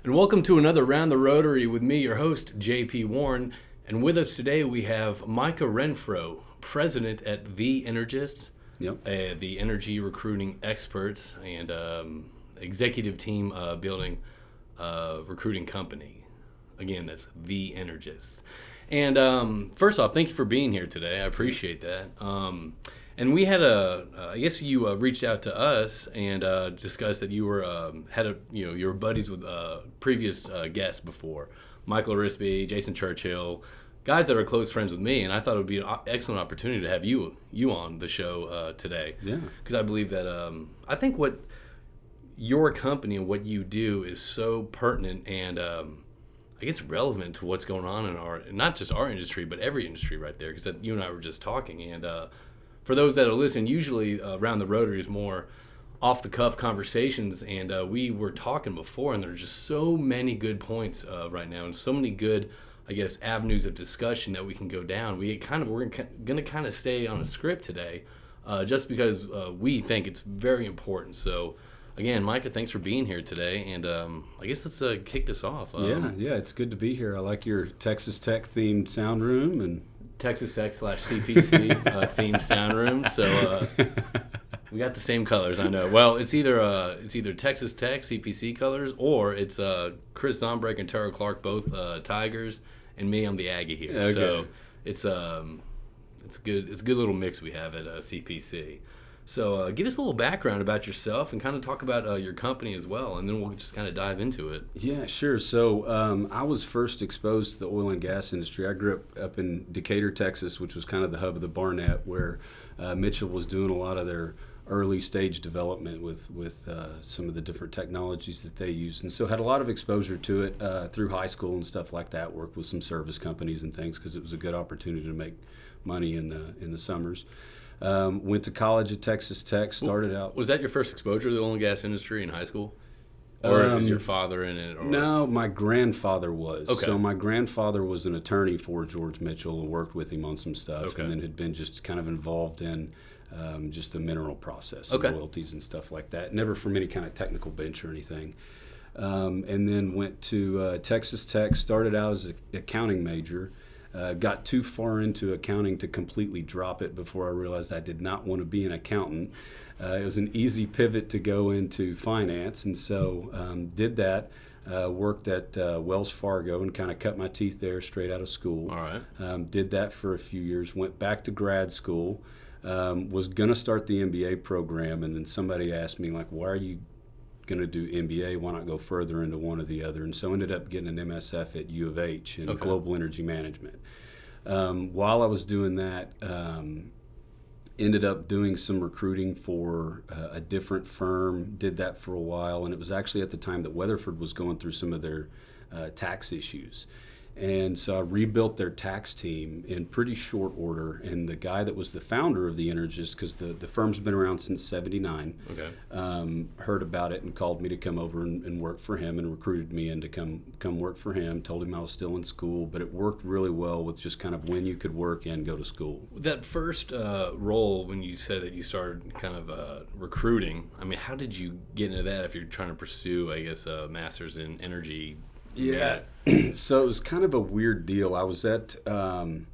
And welcome to another Round the Rotary with me, your host, JP Warren. And with us today we have Micah Renfro, president at the Energists, the energy recruiting experts and executive team building recruiting company. Again, that's the Energists. And first off, thank you for being here today. I appreciate that. And we had I guess you reached out to us and discussed that you were you were buddies with previous guests before, Michael Risby, Jason Churchill, guys that are close friends with me, and I thought it would be an excellent opportunity to have you on the show today. Yeah. Because I believe that I think what your company and what you do is so pertinent and I guess relevant to what's going on in not just our industry but every industry right there. Because you and I were just talking and. For those that are listening, usually Around the Rotary is more off-the-cuff conversations, and we were talking before, and there's just so many good points right now, and so many good, I guess, avenues of discussion that we can go down. We're going to kind of stay on a script today, just because we think it's very important. So, again, Micah, thanks for being here today, and I guess let's kick this off. Yeah, it's good to be here. I like your Texas Tech themed sound room and. Texas Tech / CPC themed sound room, so we got the same colors. I know. Well, it's either Texas Tech CPC colors or it's Chris Zombrek and Tara Clark, both Tigers, and me. I'm the Aggie here. Okay. So it's good. It's a good little mix we have at CPC. So give us a little background about yourself and kind of talk about your company as well, and then we'll just kind of dive into it. Yeah, sure. So I was first exposed to the oil and gas industry. I grew up in Decatur, Texas, which was kind of the hub of the Barnett, where Mitchell was doing a lot of their early stage development with some of the different technologies that they used. And so had a lot of exposure to it through high school and stuff like that, worked with some service companies and things because it was a good opportunity to make money in the summers. Went to college at Texas Tech, started out... Was that your first exposure to the oil and gas industry in high school? Or was your father in it? Or? No, my grandfather was. Okay. So my grandfather was an attorney for George Mitchell and worked with him on some stuff. Okay. And then had been just kind of involved in just the mineral process, and royalties and stuff like that. Never from any kind of technical bench or anything. And then went to Texas Tech, started out as an accounting major. Got too far into accounting to completely drop it before I realized I did not want to be an accountant. It was an easy pivot to go into finance, and so did that. Worked at Wells Fargo and kind of cut my teeth there straight out of school. All right. Did that for a few years. Went back to grad school. Was going to start the MBA program, and then somebody asked me, like, why are you going to do MBA, why not go further into one or the other? And so ended up getting an MSF at U of H in global energy management. While I was doing that, ended up doing some recruiting for a different firm, did that for a while, and it was actually at the time that Weatherford was going through some of their tax issues. And so I rebuilt their tax team in pretty short order. And the guy that was the founder of the Energists, because the firm's been around since '79, heard about it and called me to come over and work for him and recruited me in to come work for him. Told him I was still in school, but it worked really well with just kind of when you could work and go to school. That first role, when you said that you started kind of recruiting, I mean, how did you get into that if you're trying to pursue, I guess, a master's in energy? Yeah. So it was kind of a weird deal. I was at the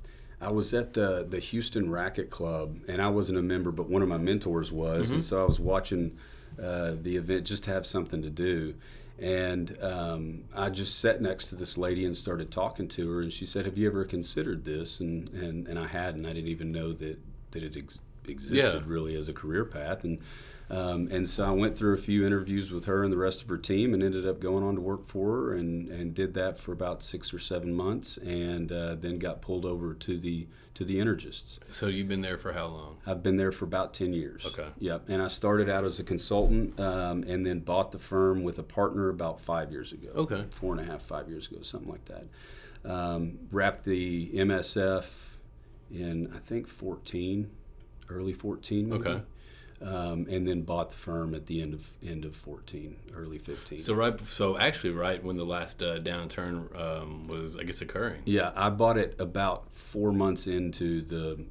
Houston Racquet Club, and I wasn't a member, but one of my mentors was, and so I was watching the event just to have something to do. And I just sat next to this lady and started talking to her, and she said, "Have you ever considered this?" And I hadn't. I didn't even know that it existed really as a career path. And so I went through a few interviews with her and the rest of her team and ended up going on to work for her and did that for about 6 or 7 months and then got pulled over to the Energists. So you've been there for how long? I've been there for about 10 years. Okay. Yep. And I started out as a consultant and then bought the firm with a partner about 5 years ago. Okay. 4.5, 5 years ago, something like that. Wrapped the MSF in, I think, early 14 maybe. Okay. And then bought the firm at the end of 14, early 15. So actually right when the last downturn was, I guess, occurring. Yeah, I bought it about 4 months into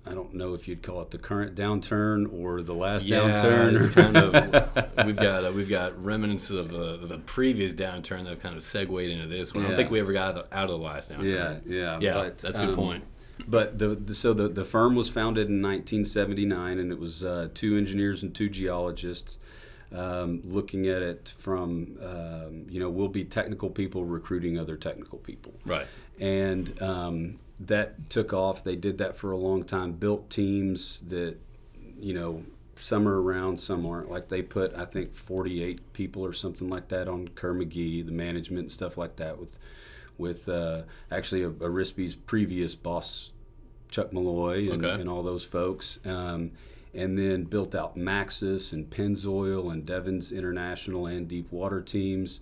I don't know if you'd call it the current downturn or the last Yeah, downturn. it's kind of we've got remnants of the previous downturn that have kind of segued into this one. I don't think we ever got out of the last downturn. Yeah. But, that's a good point. But the firm was founded in 1979, and it was 2 engineers and 2 geologists looking at it from we'll be technical people recruiting other technical people. Right. And that took off. They did that for a long time, built teams that, some are around, some aren't. Like they put, I think, 48 people or something like that on Kerr McGee, the management and stuff like that, with actually a Rispy's previous boss, Chuck Malloy, and all those folks. And then built out Maxis and Pennzoil and Devon's International and Deep Water teams.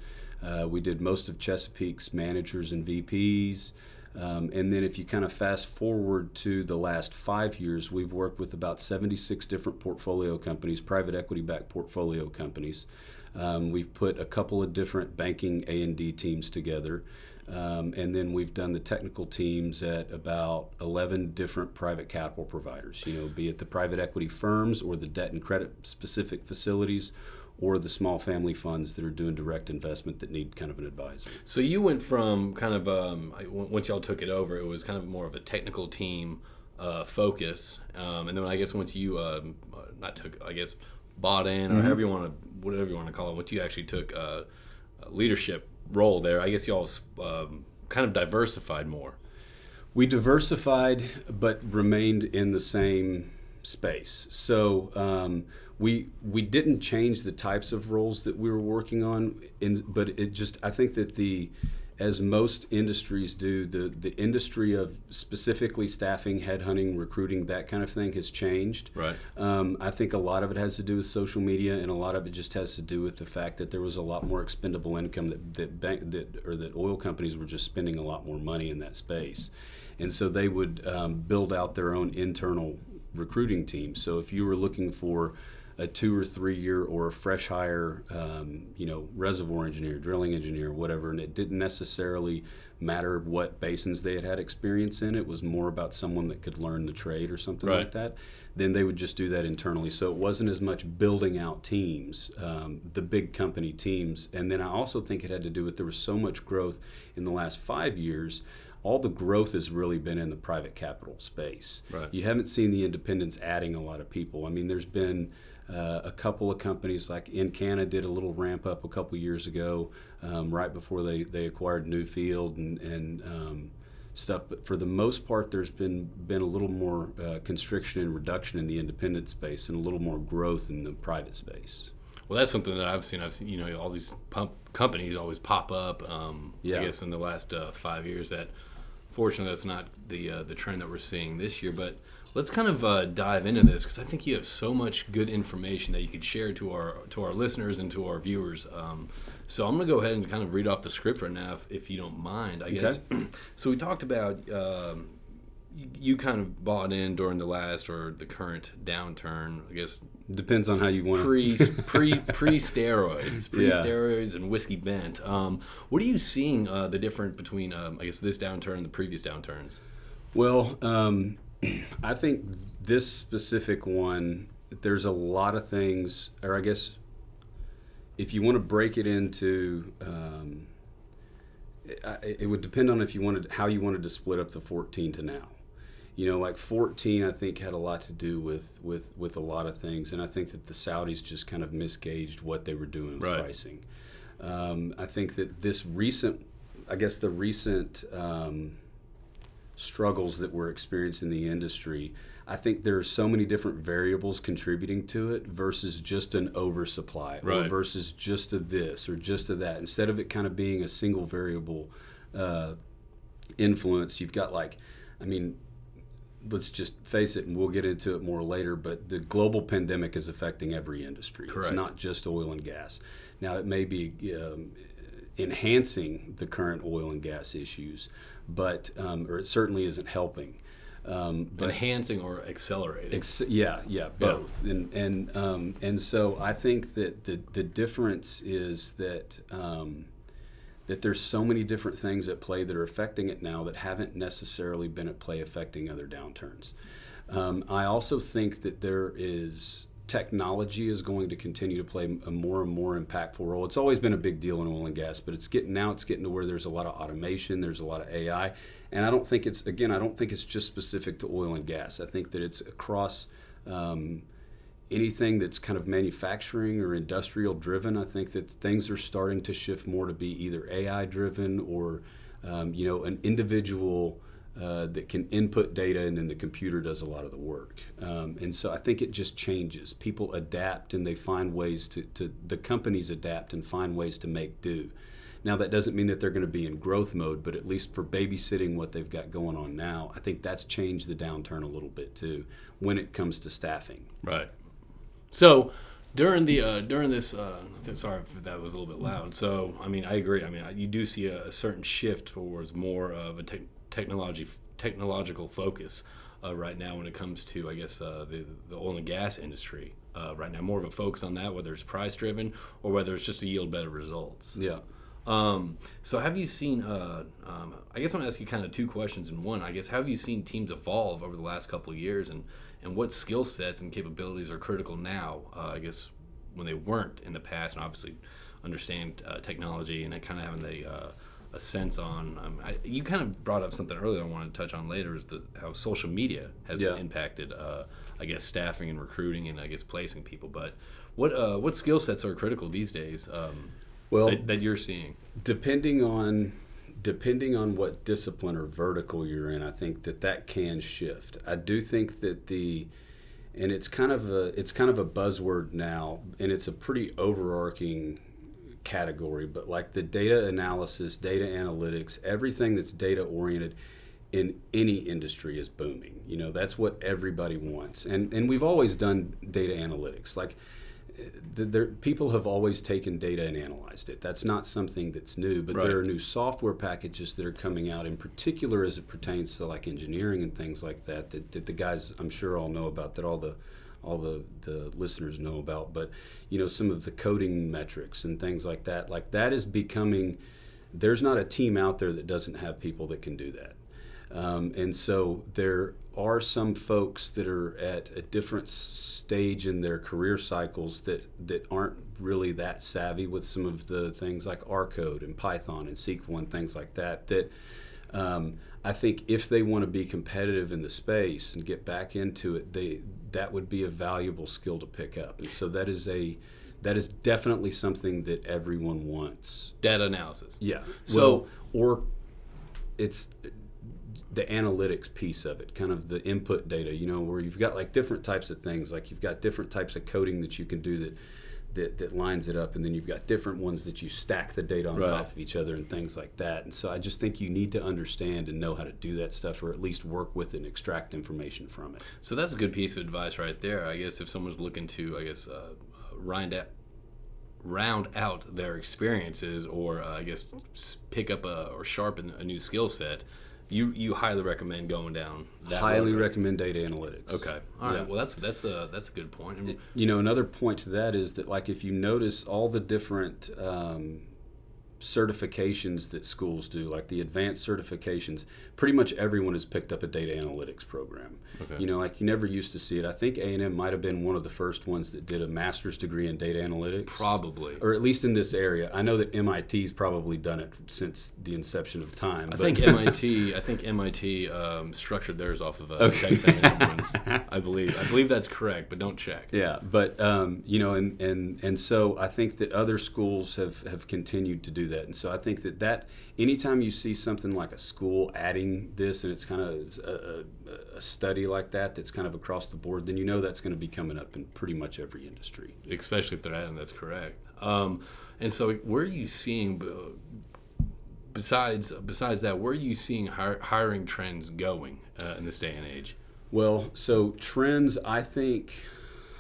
We did most of Chesapeake's managers and VPs. And then if you kind of fast forward to the last 5 years, we've worked with about 76 different portfolio companies, private equity-backed portfolio companies. We've put a couple of different banking A&D teams together. And then we've done the technical teams at about 11 different private capital providers, be it the private equity firms or the debt and credit specific facilities or the small family funds that are doing direct investment that need kind of an advisor. So you went from kind of, once y'all took it over, it was kind of more of a technical team focus. And then I guess once you, bought in, or whatever you want to call it, once you actually took a leadership role there, I guess y'all kind of diversified more. We diversified, but remained in the same space. So we didn't change the types of roles that we were working on, but it just, I think that as most industries do, the industry of specifically staffing, headhunting, recruiting, that kind of thing has changed. Right. I think a lot of it has to do with social media, and a lot of it just has to do with the fact that there was a lot more expendable income that oil companies were just spending a lot more money in that space, and so they would build out their own internal recruiting team. So if you were looking for a 2 or 3 year or a fresh hire, reservoir engineer, drilling engineer, whatever, and it didn't necessarily matter what basins they had experience in. It was more about someone that could learn the trade or something like that. Then they would just do that internally. So it wasn't as much building out teams, the big company teams. And then I also think it had to do with there was so much growth in the last 5 years. All the growth has really been in the private capital space. Right. You haven't seen the independents adding a lot of people. I mean, there's been a couple of companies like Encana did a little ramp up a couple years ago, right before they acquired Newfield and stuff. But for the most part, there's been a little more constriction and reduction in the independent space and a little more growth in the private space. Well, that's something that I've seen, all these companies always pop up. I guess in the last 5 years. That fortunately that's not the trend that we're seeing this year. But let's kind of dive into this, because I think you have so much good information that you could share to our listeners and to our viewers. So I'm going to go ahead and kind of read off the script right now, if you don't mind, I guess. So we talked about you kind of bought in during the last or the current downturn, I guess. Depends on how you want pre-steroids and whiskey bent. What are you seeing the difference between I guess this downturn and the previous downturns? Well, I think this specific one, there's a lot of things, or I guess if you want to break it into, it would depend on how you wanted to split up the 14 to now. Like 14, I think had a lot to do with a lot of things, and I think that the Saudis just kind of misgauged what they were doing with pricing. I think that the recent struggles that we're experiencing in the industry, I think there are so many different variables contributing to it versus just an oversupply or versus just a this or just a that. Instead of it kind of being a single variable influence, you've got let's just face it, and we'll get into it more later, but the global pandemic is affecting every industry. Correct. It's not just oil and gas. Now, it may be enhancing the current oil and gas issues, but or it certainly isn't helping. But enhancing or accelerating? Both. And so I think that the difference is that that there's so many different things at play that are affecting it now that haven't necessarily been at play affecting other downturns. I also think that technology is going to continue to play a more and more impactful role. It's always been a big deal in oil and gas, but it's getting to where there's a lot of automation, there's a lot of AI, and I don't think it's just specific to oil and gas. I think that it's across anything that's kind of manufacturing or industrial driven. I think that things are starting to shift more to be either AI driven or an individual that can input data, and then the computer does a lot of the work. And so I think it just changes. People adapt, and they find ways the companies adapt and find ways to make do. Now, that doesn't mean that they're going to be in growth mode, but at least for babysitting what they've got going on now, I think that's changed the downturn a little bit too when it comes to staffing. Right. So during this, sorry if that was a little bit loud. So, I mean, I agree. I mean, you do see a certain shift towards more of a technological focus right now when it comes to, I guess, the oil and gas industry. Right now, more of a focus on that, whether it's price driven or whether it's just to yield better results. Yeah. So have you seen, I guess I'm going to ask you kind of two questions in one. I guess, how have you seen teams evolve over the last couple of years, and what skill sets and capabilities are critical now, I guess, when they weren't in the past, and obviously understand technology and kind of having a sense on, you kind of brought up something earlier I wanted to touch on later, is how social media has impacted, I guess, staffing and recruiting and, I guess, placing people. But what skill sets are critical these days that you're seeing? Depending on what discipline or vertical you're in, I think that can shift. I do think that and it's kind of a buzzword now, and it's a pretty overarching category, but like the data analysis, data analytics, everything that's data oriented in any industry is booming. That's what everybody wants, and we've always done data analytics. Like people have always taken data and analyzed it. That's not something that's new, but there are new software packages that are coming out, in particular as it pertains to like engineering and things like that the guys I'm sure all know about, that all the listeners know about. But some of the coding metrics and things like that is becoming, there's not a team out there that doesn't have people that can do that. And so there are some folks that are at a different stage in their career cycles that aren't really that savvy with some of the things like R code and Python and SQL and things like that I think if they want to be competitive in the space and get back into it, that would be a valuable skill to pick up. And so that is definitely something that everyone wants. Data analysis. Yeah. So, or it's the analytics piece of it, kind of the input data, where you've got like different types of things, like you've got different types of coding that you can do that lines it up, and then you've got different ones that you stack the data on top of each other and things like that. And so I just think you need to understand and know how to do that stuff, or at least work with it and extract information from it. So that's a good piece of advice right there. I guess if someone's looking to, I guess, round out their experiences, or I guess pick up or sharpen a new skill set, you highly recommend going down that highly road, right? Recommend data analytics. Okay. All right. Well, that's a good point. Another point to that is that, like, if you notice all the different certifications that schools do, like the advanced certifications, pretty much everyone has picked up a data analytics program. Okay. Like you never used to see it. I think A&M might have been one of the first ones that did a master's degree in data analytics. Probably. Or at least in this area. I know that MIT's probably done it since the inception of time. I think MIT structured theirs off of Tech Center. I believe that's correct, but don't check. Yeah, but and so I think that other schools have continued to do that. And so I think that anytime you see something like a school adding this, and it's kind of a study like that's kind of across the board, then that's going to be coming up in pretty much every industry. Especially if they're adding, that's correct. And so where are you seeing, besides that, where are you seeing hiring trends going in this day and age? Well, so trends, I think,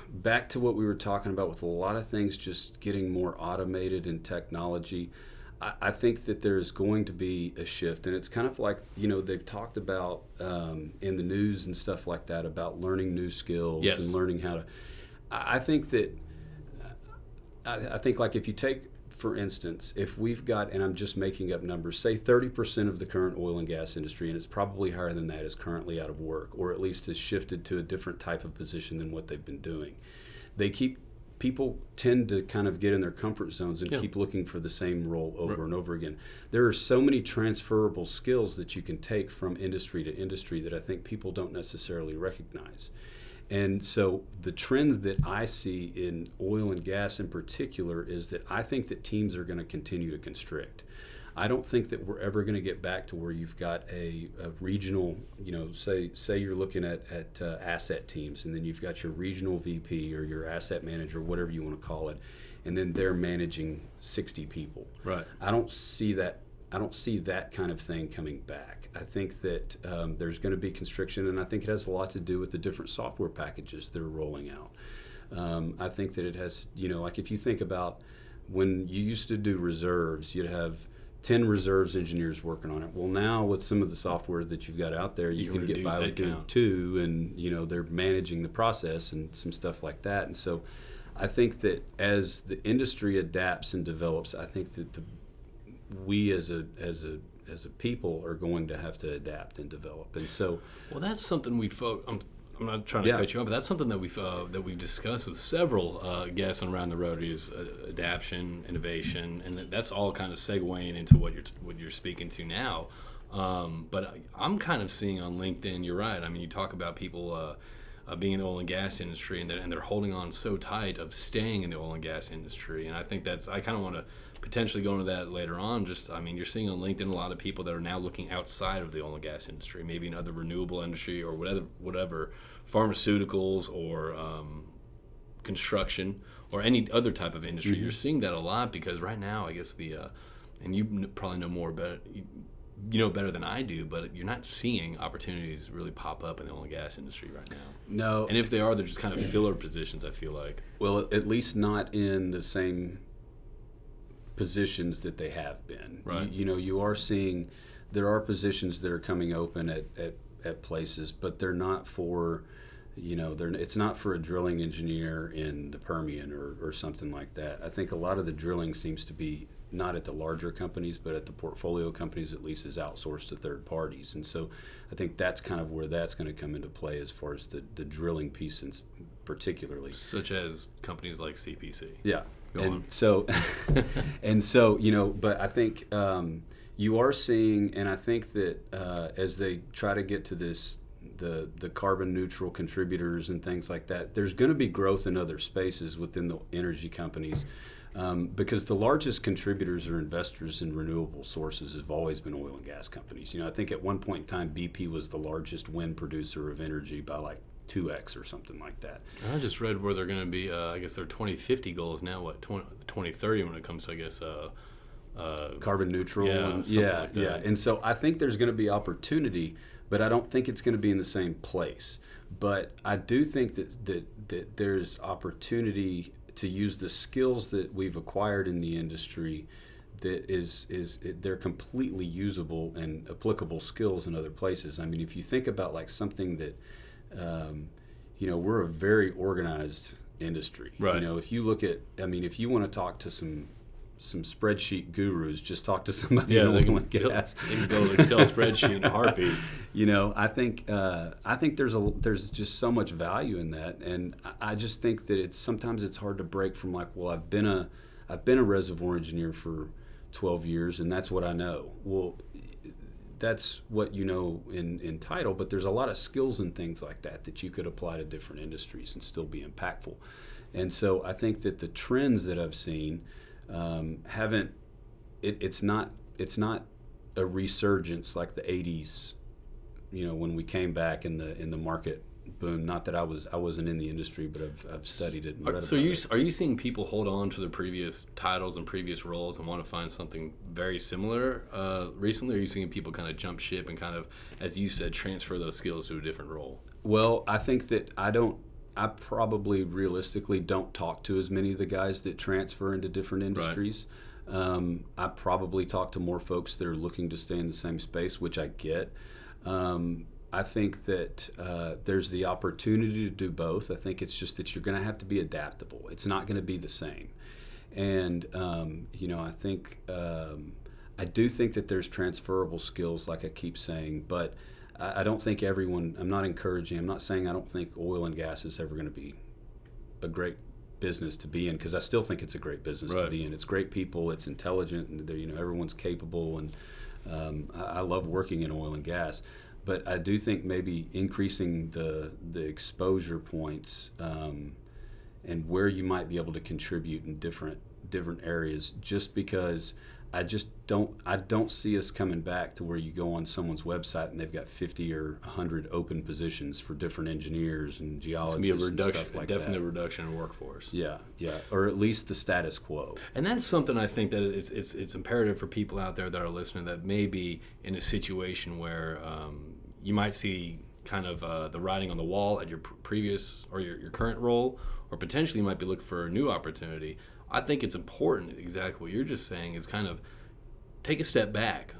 back to what we were talking about with a lot of things just getting more automated in technology, I think that there's going to be a shift, and it's kind of like, they've talked about in the news and stuff like that about learning new skills and learning how to. I think like if you take for instance, if we've got, and I'm just making up numbers, say 30% of the current oil and gas industry, and it's probably higher than that, is currently out of work, or at least has shifted to a different type of position than what they've been doing. People tend to kind of get in their comfort zones and keep looking for the same role over and over again. There are so many transferable skills that you can take from industry to industry that I think people don't necessarily recognize. And so the trend that I see in oil and gas in particular is that I think that teams are going to continue to constrict. I don't think that we're ever going to get back to where you've got a regional, say you're looking at asset teams, and then you've got your regional VP or your asset manager, whatever you want to call it, and then they're managing 60 people. Right. I don't see that kind of thing coming back. I think that there's going to be constriction, and I think it has a lot to do with the different software packages that are rolling out. I think that it has, like if you think about when you used to do reserves, you'd have 10 reserves engineers working on it. Well, now with some of the software that you've got out there, you can get by with doing 2, and they're managing the process and some stuff like that. And so I think that as the industry adapts and develops, I think that we as a people are going to have to adapt and develop. And so, well, that's something I'm not trying to cut you off, but that's something that we've discussed with several guests around the Rotary is adaptation, innovation, and that's all kind of segueing into what you're speaking to now. But I'm kind of seeing on LinkedIn, you're right. I mean, you talk about people being in the oil and gas industry, and they're holding on so tight of staying in the oil and gas industry. And I think I kind of want to potentially go into that later on. You're seeing on LinkedIn a lot of people that are now looking outside of the oil and gas industry, maybe in other renewable industry or whatever, pharmaceuticals or construction or any other type of industry. Mm-hmm. You're seeing that a lot because right now, I guess and you probably know more about it, you know better than I do, but you're not seeing opportunities really pop up in the oil and gas industry right now. No. And if they are, they're just kind of filler positions, I feel like. Well, at least not in the same positions that they have been. Right. You are seeing there are positions that are coming open at places, but they're not for, it's not for a drilling engineer in the Permian or something like that. I think a lot of the drilling seems to be not at the larger companies, but at the portfolio companies at least is outsourced to third parties. And so I think that's kind of where that's going to come into play as far as the drilling piece particularly. Such as companies like CPC. Yeah. Go on. So, but I think you are seeing, and I think that as they try to get to the carbon neutral contributors and things like that, there's going to be growth in other spaces within the energy companies. Because the largest contributors or investors in renewable sources have always been oil and gas companies. I think at one point in time, BP was the largest wind producer of energy by like 2x or something like that. I just read where they're going to be, I guess their 2050 goal is now, 2030 when it comes to, I guess, carbon neutral. Like that. And so I think there's going to be opportunity, but I don't think it's going to be in the same place. But I do think that there's opportunity to use the skills that we've acquired in the industry that they're completely usable and applicable skills in other places. I mean, if you think about like something that, we're a very organized industry. Right. If you look at, if you want to talk to some spreadsheet gurus, just talk to somebody in oil and gas. They can build an Excel spreadsheet in a heartbeat. I think there's just so much value in that, and I just think that sometimes it's hard to break from like, well, I've been a reservoir engineer for 12 years, and that's what I know. Well, that's what you know in title, but there's a lot of skills and things like that you could apply to different industries and still be impactful. And so I think that the trends that I've seen it's not a resurgence like the 80s, when we came back in the market boom. Not that I wasn't in the industry, but I've studied it and read about it. Are you seeing people hold on to their previous titles and previous roles and want to find something very similar recently? Or are you seeing people kind of jump ship and kind of, as you said, transfer those skills to a different role? Well, I think that I probably realistically don't talk to as many of the guys that transfer into different industries. Right. I probably talk to more folks that are looking to stay in the same space, which I get. I think that there's the opportunity to do both. I think it's just that you're going to have to be adaptable. It's not going to be the same. And I do think that there's transferable skills, like I keep saying, but I don't think everyone. I'm not saying I don't think oil and gas is ever going to be a great business to be in, because I still think it's a great business to be in. It's great people, it's intelligent, and everyone's capable, and I love working in oil and gas. But I do think maybe increasing the exposure points and where you might be able to contribute in different areas, just because I don't see us coming back to where you go on someone's website and they've got 50 or 100 open positions for different engineers and geologists and stuff like that. Definitely a reduction in workforce. Yeah, or at least the status quo. And that's something I think that it's imperative for people out there that are listening that may be in a situation where you might see kind of the writing on the wall at your previous or your current role, or potentially you might be looking for a new opportunity. I think it's important, exactly what you're just saying, is kind of take a step back.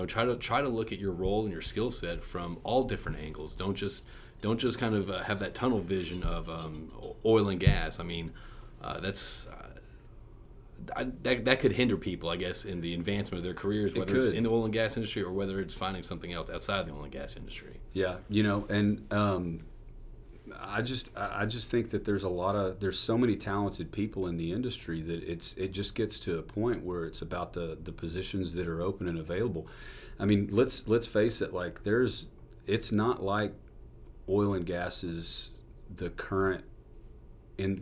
Try to look at your role and your skill set from all different angles. Don't just kind of have that tunnel vision of oil and gas. I mean, that could hinder people, I guess, in the advancement of their careers, whether it's in the oil and gas industry or whether it's finding something else outside the oil and gas industry. Yeah, and I just think that there's so many talented people in the industry that it just gets to a point where it's about the positions that are open and available. I mean, let's face it, like it's not like oil and gas is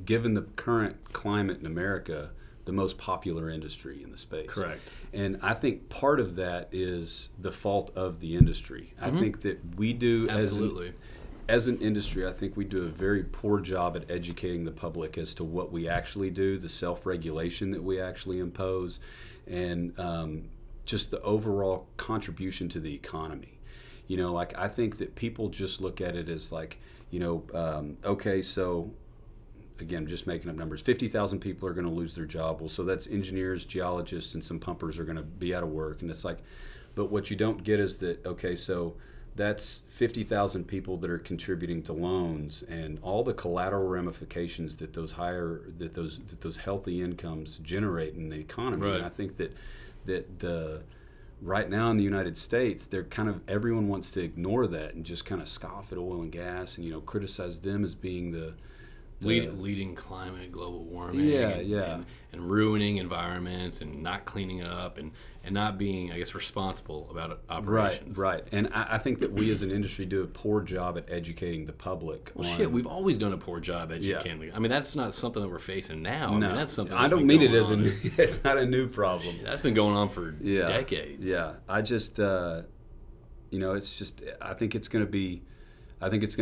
given the current climate in America, the most popular industry in the space. Correct. And I think part of that is the fault of the industry. Mm-hmm. I think that we do as an industry, I think we do a very poor job at educating the public as to what we actually do, the self-regulation that we actually impose, and just the overall contribution to the economy. I think that people just look at it as like, okay, so again, just making up numbers, 50,000 people are going to lose their job. Well, so that's engineers, geologists, and some pumpers are going to be out of work. And it's like, but what you don't get is that, okay, so that's 50,000 people that are contributing to loans and all the collateral ramifications that those healthy incomes generate in the economy. Right. And I think that right now in the United States, everyone wants to ignore that and just kind of scoff at oil and gas and criticize them as being the leading climate, global warming, and ruining environments and not cleaning up and not being, I guess, responsible about operations. Right. And I think that we as an industry do a poor job at educating the public. We've always done a poor job educating. Yeah. I mean, that's not something that we're facing now. No. I mean, that's something I don't mean it as it's not a new problem. That's been going on for decades. Yeah. I just, it's just, I think it's going to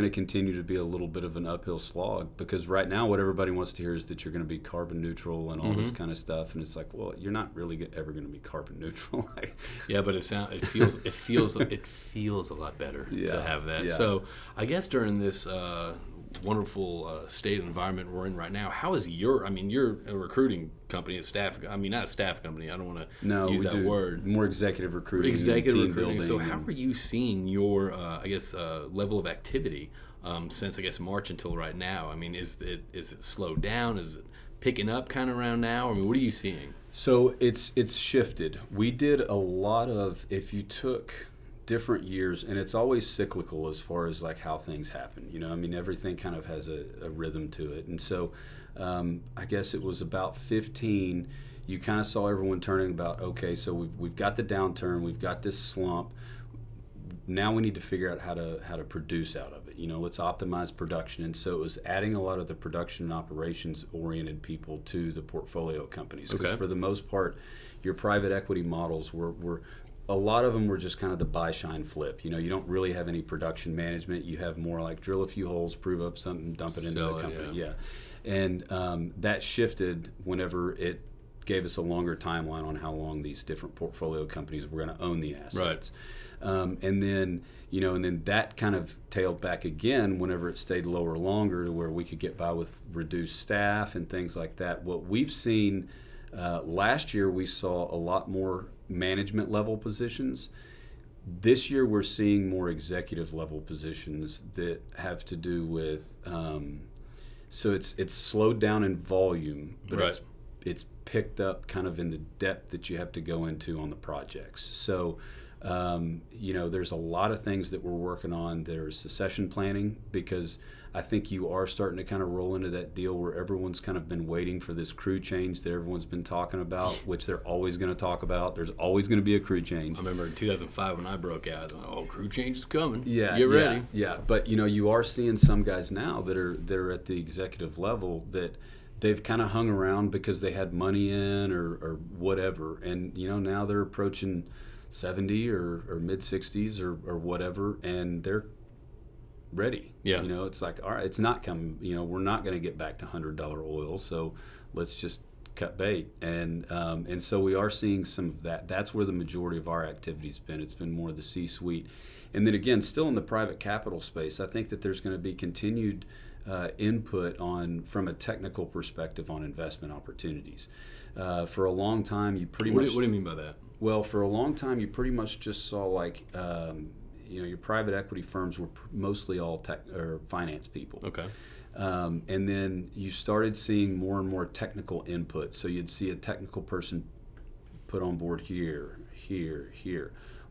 continue to be a little bit of an uphill slog, because right now what everybody wants to hear is that you're going to be carbon neutral and all this kind of stuff, and it's like, well, you're not really ever going to be carbon neutral. Yeah, but it feels a lot better to have that. Yeah. So I guess during this wonderful state and environment we're in right now, how is you're a recruiting company, not a staff company. I don't want to use that word. More executive recruiting. Team building. So how are you seeing your, level of activity since, I guess, March until right now? I mean, is it slowed down? Is it picking up kind of around now? I mean, what are you seeing? So it's shifted. We did a lot of, if you took different years, and it's always cyclical as far as like how things happen. Everything kind of has a rhythm to it. And so I guess it was about 15, you kind of saw everyone turning about, okay, so we've got the downturn, we've got this slump. Now we need to figure out how to produce out of it. Let's optimize production. And so it was adding a lot of the production and operations oriented people to the portfolio companies. Because for the most part, your private equity models were a lot of them were just kind of the buy, shine, flip. You don't really have any production management. You have more like drill a few holes, prove up something, dump it into the company. Yeah. And that shifted whenever it gave us a longer timeline on how long these different portfolio companies were going to own the assets. Right. And then that kind of tailed back again whenever it stayed lower longer, to where we could get by with reduced staff and things like that. What we've seen last year, we saw a lot more management level positions. This year we're seeing more executive level positions that have to do with so it's slowed down in volume, but it's picked up kind of in the depth that you have to go into on the projects. So, there's a lot of things that we're working on. There's succession planning, because I think you are starting to kind of roll into that deal where everyone's kind of been waiting for this crew change that everyone's been talking about, which they're always going to talk about. There's always going to be a crew change. I remember in 2005 when I broke out, crew change is coming. Yeah, get ready. Yeah, but you are seeing some guys now that are at the executive level that they've kind of hung around because they had money in or whatever, and now they're approaching 70 or mid 60s or whatever, and they're ready. Yeah. It's like, all right, it's not coming. We're not going to get back to $100 oil, so let's just cut bait. And so we are seeing some of that. That's where the majority of our activity's been. It's been more the C-suite. And then again, still in the private capital space, I think that there's going to be continued input from a technical perspective on investment opportunities. For a long time, you pretty much... What do you mean by that? Well, for a long time, you pretty much just saw your private equity firms were mostly all tech or finance people. Okay. And then you started seeing more and more technical input. So you'd see a technical person put on board here.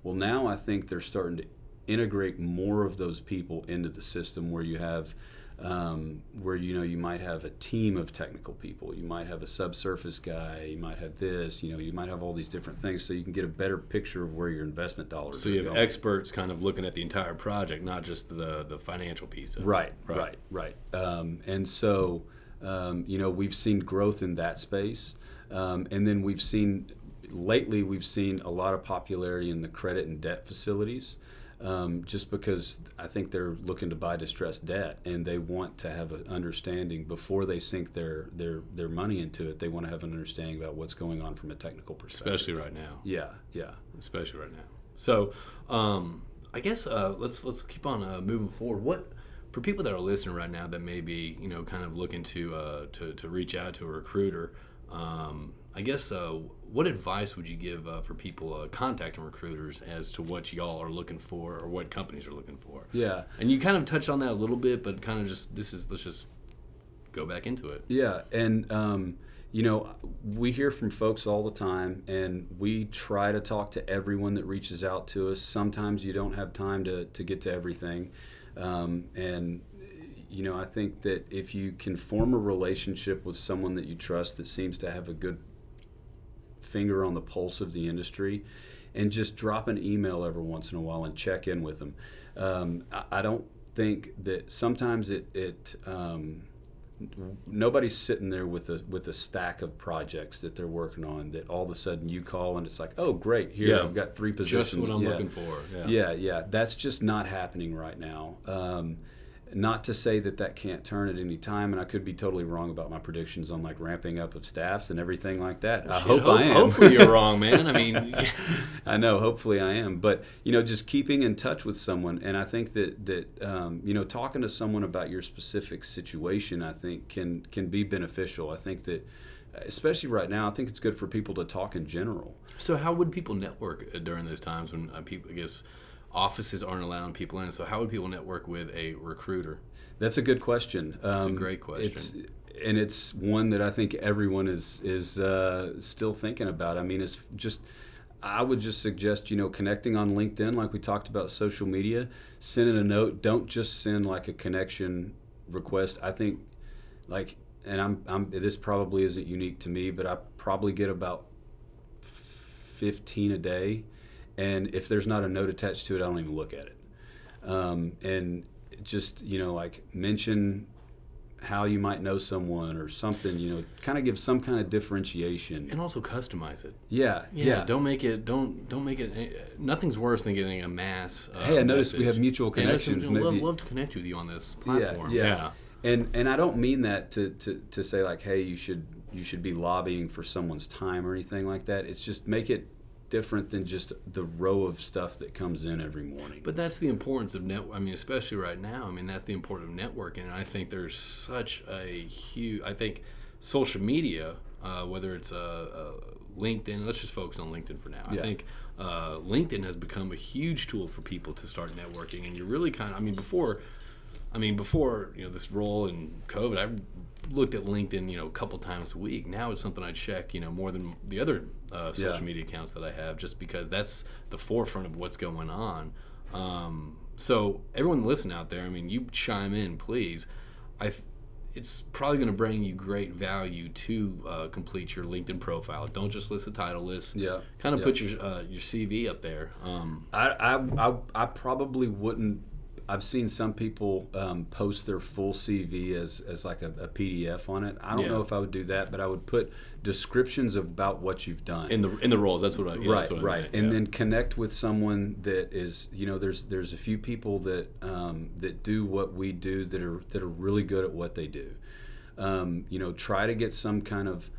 Well, now I think they're starting to integrate more of those people into the system, where you have you might have a team of technical people, you might have a subsurface guy, you might have this, you might have all these different things, so you can get a better picture of where your investment dollars are going. So you have experts kind of looking at the entire project, not just the financial piece of it. Right. And so we've seen growth in that space, and then we've seen a lot of popularity in the credit and debt facilities. Just because I think they're looking to buy distressed debt, and they want to have an understanding before they sink their money into it. They want to have an understanding about what's going on from a technical perspective. Especially right now. Yeah. Especially right now. So, I guess let's keep on moving forward. What, for people that are listening right now that may be kind of looking to reach out to a recruiter, I guess what advice would you give for people contacting recruiters as to what y'all are looking for, or what companies are looking for? Yeah. And you kind of touched on that a little bit, but kind of let's just go back into it. Yeah, and we hear from folks all the time, and we try to talk to everyone that reaches out to us. Sometimes you don't have time to get to everything, and I think that if you can form a relationship with someone that you trust that seems to have a good finger on the pulse of the industry, and just drop an email every once in a while and check in with them. I don't think that sometimes nobody's sitting there with a stack of projects that they're working on that all of a sudden you call and it's like, oh great, here I've got 3 positions. Just what I'm looking for. Yeah. That's just not happening right now. Not to say that can't turn at any time, and I could be totally wrong about my predictions on ramping up of staffs and everything like that. I hope I am. Hopefully you're wrong, man. I mean, I know. Hopefully I am. But just keeping in touch with someone, and I think that talking to someone about your specific situation, I think can be beneficial. I think that, especially right now, I think it's good for people to talk in general. So how would people network during those times when people, I guess, offices aren't allowing people in? So how would people network with a recruiter? That's a good question. That's a great question. It's one that I think everyone is still thinking about. I mean, I would just suggest, connecting on LinkedIn, like we talked about social media, sending a note. Don't just send a connection request. I think and this probably isn't unique to me, but I probably get about 15 a day. And if there's not a note attached to it, I don't even look at it. And just, mention how you might know someone or something, kind of give some kind of differentiation. And also customize it. Yeah. Don't make it, nothing's worse than getting a mass hey, I noticed we have mutual connections. I'd love to connect with you on this platform. Yeah. And I don't mean that to say hey, you should be lobbying for someone's time or anything like that. It's just make it different than just the row of stuff that comes in every morning. But that's the importance of especially right now. That's the importance of networking, and I think there's such a huge. I think social media, whether it's LinkedIn, let's just focus on LinkedIn for now. Yeah. I think LinkedIn has become a huge tool for people to start networking, and you're really kind of. Before this role in COVID, I looked at LinkedIn, a couple times a week. Now it's something I check, more than the other social media accounts that I have, just because that's the forefront of what's going on. So everyone listen out there, you chime in, please. It's probably going to bring you great value to complete your LinkedIn profile. Don't just list the title, list. Yeah. Kind of put your CV up there. I probably wouldn't. I've seen some people post their full CV as like a PDF on it. I don't know if I would do that, but I would put descriptions about what you've done in the roles. That's what I right. That's what right, I meant, and then connect with someone that is there's a few people that do what we do that are really good at what they do. Try to get some kind of.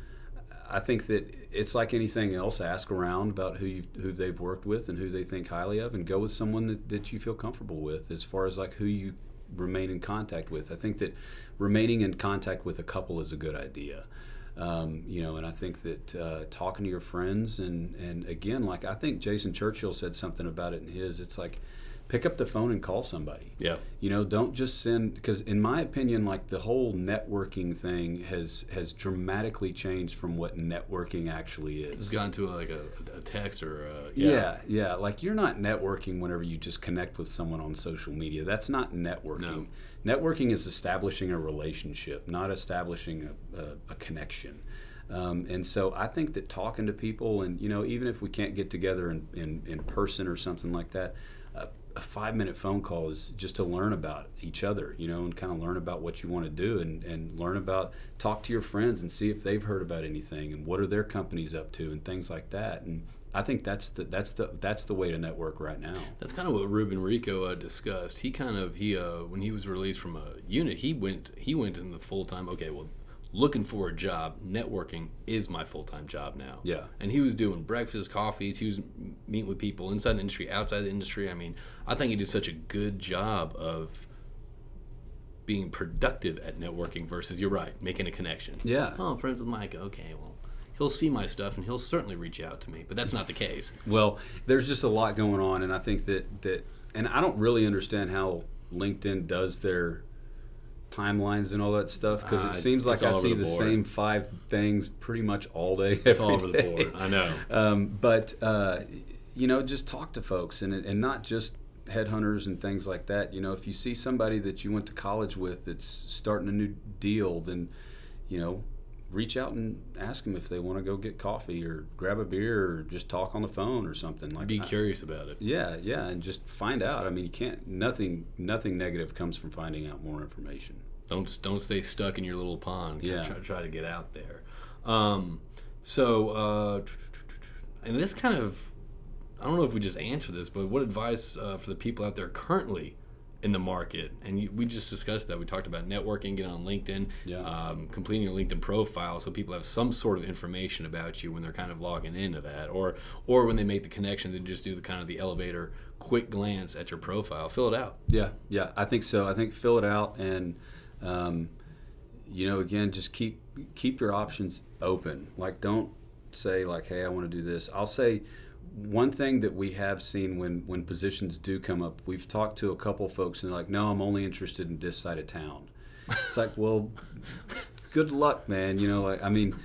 I think that it's like anything else. Ask around about who they've worked with and who they think highly of, and go with someone that you feel comfortable with as far as like who you remain in contact with. I think that remaining in contact with a couple is a good idea. And I think that talking to your friends and again, like I think Jason Churchill said something about it in his. It's like pick up the phone and call somebody. Yeah. Don't just send, because in my opinion, like the whole networking thing has dramatically changed from what networking actually is. It's gone to a text or yeah. Like you're not networking whenever you just connect with someone on social media. That's not networking. No. Networking is establishing a relationship, not establishing a connection. And so I think that talking to people and, even if we can't get together in person or something like that, a 5-minute phone call is just to learn about each other, and kind of learn about what you want to do and learn about, talk to your friends and see if they've heard about anything and what are their companies up to and things like that. And I think that's the way to network right now. That's kind of what Ruben Rico discussed. He when he was released from a unit, he went in the full time. Okay, well, looking for a job, networking is my full-time job now. Yeah. And he was doing breakfast, coffees. He was meeting with people inside the industry, outside the industry. I think he did such a good job of being productive at networking versus, you're right, making a connection. Yeah. Oh, I'm friends with Micah. Okay, well, he'll see my stuff and he'll certainly reach out to me. But that's not the case. Well, there's just a lot going on, and I think that and I don't really understand how LinkedIn does their timelines and all that stuff, because it seems like I see the same 5 things pretty much all day. It's all over the board. I know. But just talk to folks and not just headhunters and things like that. If you see somebody that you went to college with that's starting a new deal, then reach out and ask them if they want to go get coffee or grab a beer or just talk on the phone or something like that. Be curious about it. Yeah, and just find out. You can't. Nothing negative comes from finding out more information. Don't stay stuck in your little pond. Yeah. Try to get out there. And this kind of, I don't know if we just answered this, but what advice for the people out there currently in the market? And we just discussed that. We talked about networking, getting on LinkedIn, completing your LinkedIn profile so people have some sort of information about you when they're kind of logging into that, or when they make the connection, they just do the elevator quick glance at your profile, fill it out. Yeah, I think so. I think fill it out and again, just keep your options open. Like, don't say like, hey, I want to do this. I'll say one thing that we have seen when positions do come up, we've talked to a couple folks and they're like, no, I'm only interested in this side of town. It's like, well, good luck, man. And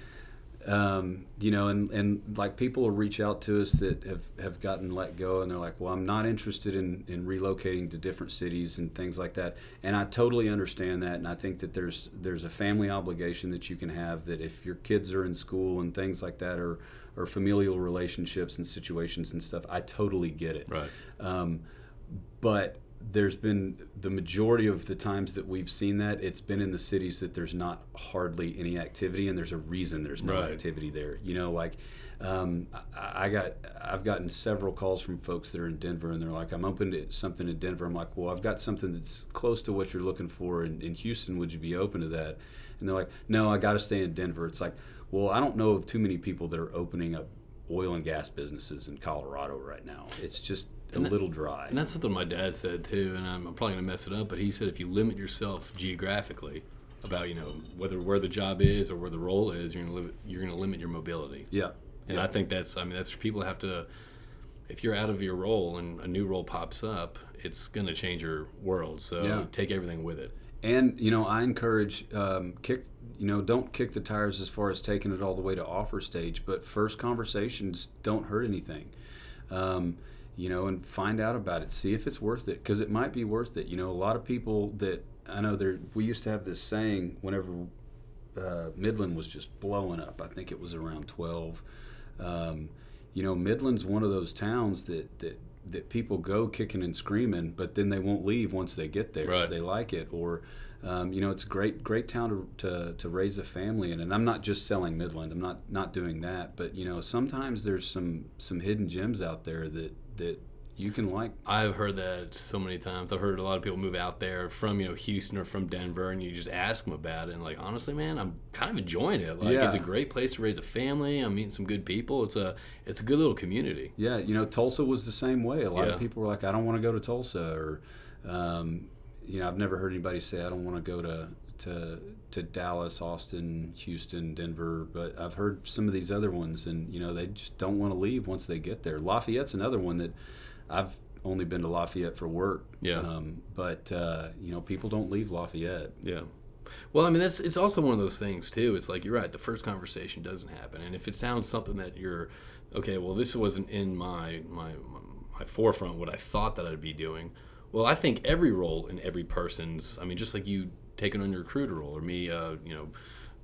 like people will reach out to us that have gotten let go and they're like, well, I'm not interested in relocating to different cities and things like that. And I totally understand that. And I think that there's a family obligation that you can have, that if your kids are in school and things like that, or familial relationships and situations and stuff, I totally get it. Right. But there's been the majority of the times that we've seen that, it's been in the cities that there's not hardly any activity, and there's a reason there's no activity there. I've gotten several calls from folks that are in Denver, and they're like, I'm open to something in Denver. I'm like, well, I've got something that's close to what you're looking for in Houston. Would you be open to that? And they're like, no, I got to stay in Denver. It's like, well, I don't know of too many people that are opening up oil and gas businesses in Colorado right now. It's just a little dry. And that's something my dad said too, and I'm probably going to mess it up, but he said if you limit yourself geographically about, where the job is or where the role is, you're going to limit your mobility. Yeah. And I think that's people have to, if you're out of your role and a new role pops up, it's going to change your world. So take everything with it. And, I encourage, don't kick the tires as far as taking it all the way to offer stage, but first conversations don't hurt anything. And find out about it. See if it's worth it, because it might be worth it. A lot of people that I know, we used to have this saying whenever Midland was just blowing up. I think it was around 12. Midland's one of those towns that people go kicking and screaming, but then they won't leave once they get there. Right. They like it, or it's a great town to raise a family in. And I'm not just selling Midland. I'm not doing that. But sometimes there's some hidden gems out there that you can like. I've heard that so many times. I've heard a lot of people move out there from Houston or from Denver, and you just ask them about it. And like, honestly, man, I'm kind of enjoying it. Like, It's a great place to raise a family. I'm meeting some good people. It's a good little community. Yeah, Tulsa was the same way. A lot of people were like, I don't want to go to Tulsa, or I've never heard anybody say I don't want to go to Dallas, Austin, Houston, Denver, but I've heard some of these other ones, and they just don't want to leave once they get there. Lafayette's another one that I've only been to Lafayette for work. Yeah. But people don't leave Lafayette. Yeah. Well, I mean, it's also one of those things too. It's like, you're right, the first conversation doesn't happen, and if it sounds something that you're okay, well, this wasn't in my forefront, what I thought that I'd be doing. Well, I think every role in every person's, I mean, just like you taking on your recruiter role, or me,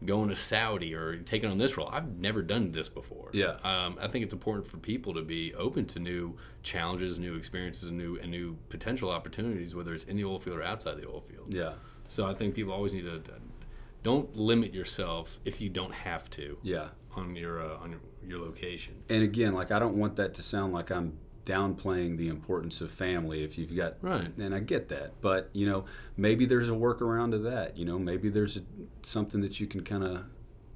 going to Saudi, or taking on this role. I've never done this before. Yeah. I think it's important for people to be open to new challenges, new experiences, and new potential opportunities, whether it's in the oil field or outside the oil field. Yeah. So I think people always need to don't limit yourself if you don't have to. Yeah. On your location. And again, like, I don't want that to sound like I'm downplaying the importance of family if you've got, right. And I get that, but maybe there's a workaround to that. Maybe there's something that you can kind of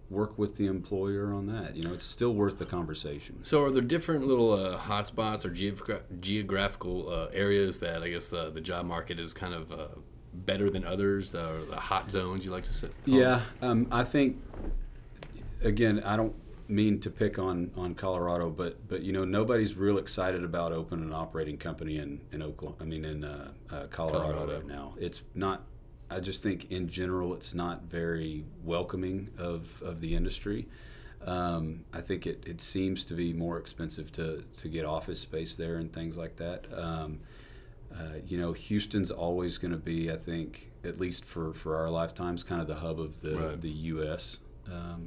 work with the employer on that. It's still worth the conversation. So are there different little hot spots or geographical areas that I guess the job market is kind of better than others, the hot zones you like to sit on? Yeah, I think, again, I don't mean to pick on Colorado, but nobody's real excited about opening an operating company in Colorado right now. It's not. I just think in general it's not very welcoming of the industry. I think it seems to be more expensive to get office space there and things like that. Houston's always going to be, I think, at least for our lifetimes, kind of the hub of the U.S.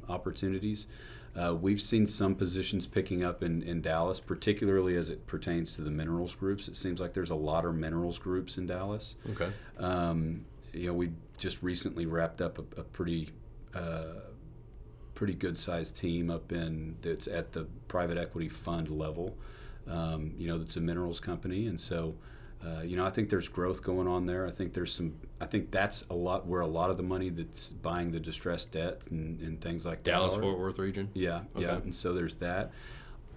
Opportunities. We've seen some positions picking up in Dallas, particularly as it pertains to the minerals groups. It seems like there's a lot of minerals groups in Dallas. Okay. We just recently wrapped up a pretty good sized team that's at the private equity fund level. That's a minerals company, and so I think there's growth going on there. I think that's a lot where a lot of the money that's buying the distressed debt and things like that. Dallas-Fort Worth region? Yeah, okay. Yeah. And so there's that.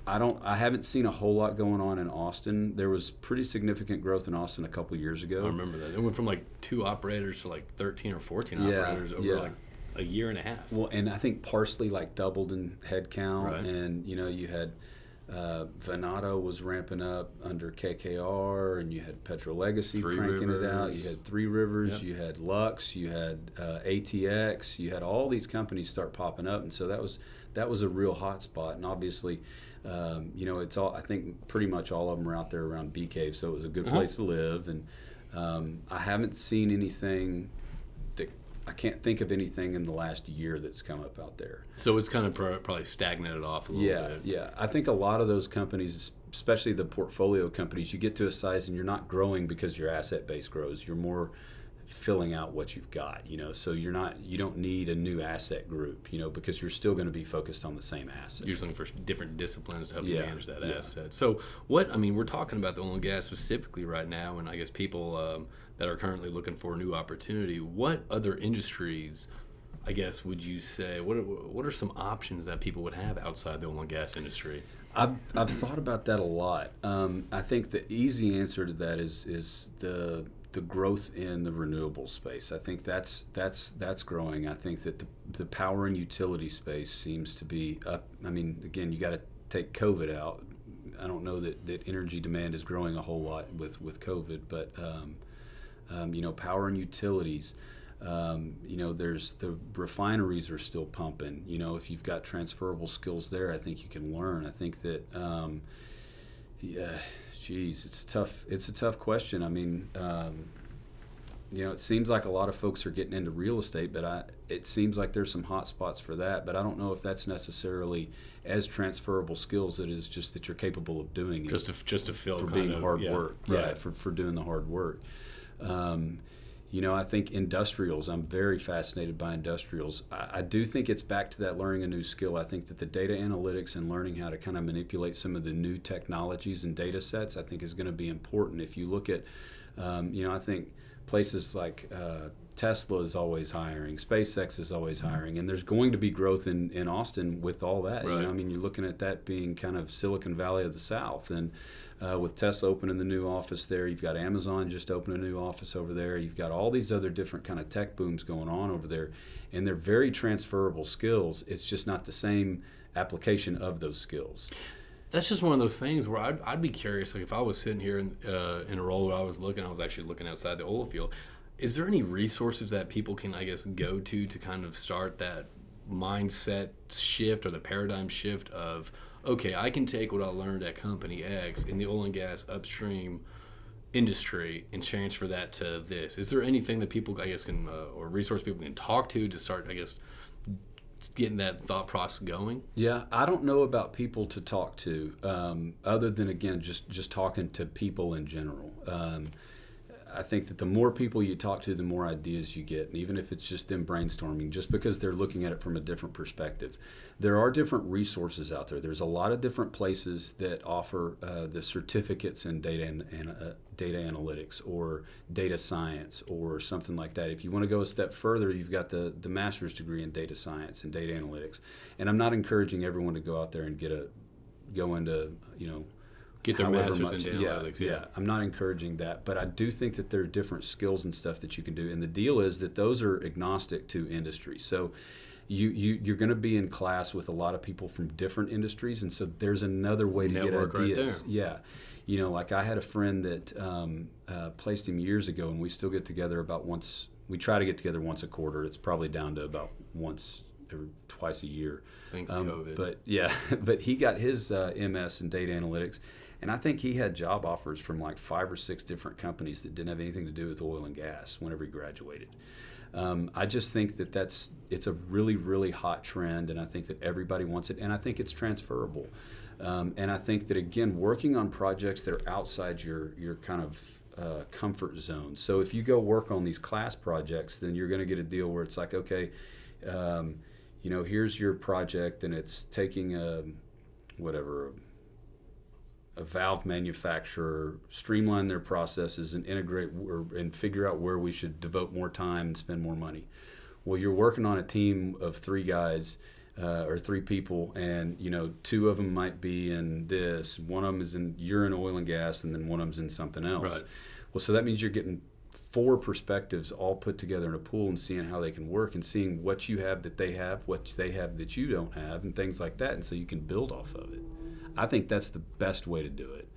I haven't seen a whole lot going on in Austin. There was pretty significant growth in Austin a couple years ago. I remember that. It went from like 2 operators to like 13 or 14 operators over like a year and a half. Well, and I think Parsley like doubled in headcount, right. And you had Venado was ramping up under KKR, and you had Petro Legacy cranking it out. You had Three Rivers, yep. You had Lux, you had ATX, you had all these companies start popping up, and so that was a real hot spot. And obviously, it's all, I think pretty much all of them are out there around Bee Cave, so it was a good place to live. And I haven't seen anything I can't think of anything in the last year that's come up out there. So it's kind of probably stagnated off a little bit. Yeah. I think a lot of those companies, especially the portfolio companies, you get to a size and you're not growing because your asset base grows. You're more filling out what you've got, so you don't need a new asset group, because you're still going to be focused on the same asset. You're just looking for different disciplines to help you manage that asset. So we're talking about the oil and gas specifically right now, and I guess people that are currently looking for a new opportunity. What other industries, I guess, would you say, what are some options that people would have outside the oil and gas industry? I've thought about that a lot. I think the easy answer to that is the growth in the renewable space. I think that's growing. I think that the power and utility space seems to be up. I mean, again, you got to take COVID out. I don't know that energy demand is growing a whole lot with COVID, but power and utilities. There's the refineries are still pumping. If you've got transferable skills there, I think you can learn. I think that, it's a tough question. I mean, it seems like a lot of folks are getting into real estate, but it seems like there's some hot spots for that. But I don't know if that's necessarily as transferable skills. It is just that you're capable of doing it. Just to fill for kind being of, hard yeah, work, right? Yeah, for doing the hard work. I think industrials, I'm very fascinated by industrials. I do think it's back to that learning a new skill. I think that the data analytics and learning how to kind of manipulate some of the new technologies and data sets, I think is going to be important. If you look at, I think places like Tesla is always hiring, SpaceX is always hiring, and there's going to be growth in Austin with all that. Right. You're looking at that being kind of Silicon Valley of the South, and with Tesla opening the new office there, you've got Amazon just opening a new office over there. You've got all these other different kind of tech booms going on over there, and they're very transferable skills. It's just not the same application of those skills. That's just one of those things where I'd be curious. Like if I was sitting here in a role where I was actually looking outside the oil field. Is there any resources that people can, I guess, go to kind of start that mindset shift or the paradigm shift of, okay, I can take what I learned at company X in the oil and gas upstream industry and transfer that to this? Is there anything that people, I guess, can or resource people can talk to start, I guess, getting that thought process going? Yeah, I don't know about people to talk to, other than, again, just talking to people in general. I think that the more people you talk to, the more ideas you get, and even if it's just them brainstorming, just because they're looking at it from a different perspective. There are different resources out there. There's a lot of different places that offer the certificates in data analytics or data science or something like that. If you want to go a step further, you've got the master's degree in data science and data analytics. And I'm not encouraging everyone to go out there and go into get their master's in analytics. Yeah, I'm not encouraging that, but I do think that there are different skills and stuff that you can do. And the deal is that those are agnostic to industry. So you're going to be in class with a lot of people from different industries, and so there's another way to network get ideas. Right there. Yeah, like I had a friend that placed him years ago, and we still get together about once. We try to get together once a quarter. It's probably down to about once or twice a year. Thanks COVID. But he got his MS in data analytics. And I think he had job offers from like 5 or 6 different companies that didn't have anything to do with oil and gas whenever he graduated. I just think that it's a really, really hot trend, and I think that everybody wants it, and I think it's transferable. And I think that, again, working on projects that are outside your kind of comfort zone. So if you go work on these class projects, then you're going to get a deal where it's like, okay, here's your project, and it's taking a valve manufacturer, streamline their processes and integrate and figure out where we should devote more time and spend more money. Well, you're working on a team of 3 guys or 3 people, and 2 of them might be in this, one of them you're in oil and gas, and then one of them's in something else. Right. Well, so that means you're getting 4 perspectives all put together in a pool and seeing how they can work and seeing what you have that they have, what they have that you don't have, and things like that, and so you can build off of it. I think that's the best way to do it.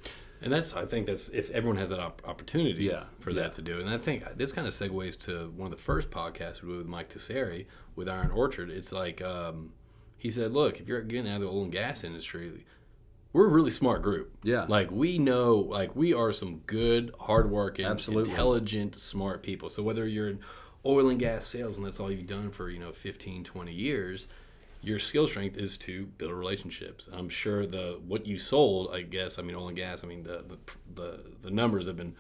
And I think that's if everyone has that opportunity that to do it. And I think this kind of segues to one of the first podcasts we did with Mike Tesseri with Iron Orchard. It's like he said, look, if you're getting out of the oil and gas industry, we're a really smart group. Yeah. Like we know, like we are some good, hardworking, intelligent, smart people. So whether you're in oil and gas sales and that's all you've done for 15, 20 years, your skill strength is to build relationships. I'm sure what you sold, I guess, oil and gas, the numbers have been,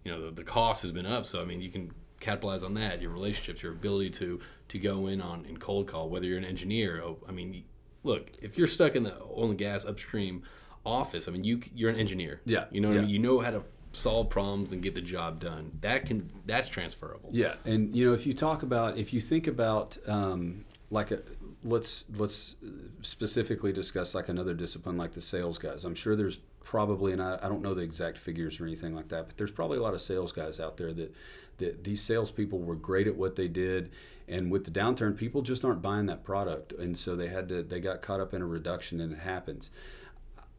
the cost has been up. So, you can capitalize on that, your relationships, your ability to go in cold call, whether you're an engineer. Look, if you're stuck in the oil and gas upstream office, you're an engineer. Yeah. You know what I mean? You know how to solve problems and get the job done. That's transferable. Yeah. And, if you think about let's specifically discuss like another discipline like the sales guys. I'm sure there's probably, and I don't know the exact figures or anything like that, but there's probably a lot of sales guys out there that these salespeople were great at what they did, and with the downturn, people just aren't buying that product, and so they got caught up in a reduction, and it happens.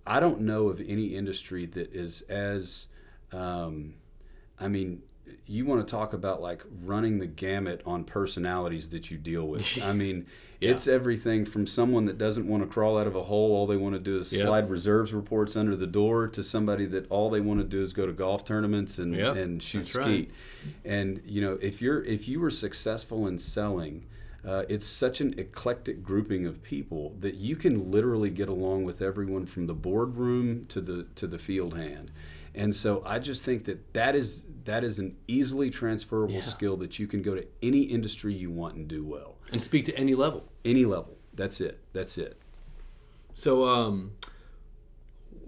I don't know of any industry that is as you want to talk about like running the gamut on personalities that you deal with. I mean, it's everything from someone that doesn't want to crawl out of a hole, all they want to do is slide reserves reports under the door, to somebody that all they want to do is go to golf tournaments and shoot skeet. Right. And if you were successful in selling, it's such an eclectic grouping of people that you can literally get along with everyone from the boardroom to the field hand. And so I just think that is an easily transferable skill that you can go to any industry you want and do well. And speak to any level. Any level. That's it. So,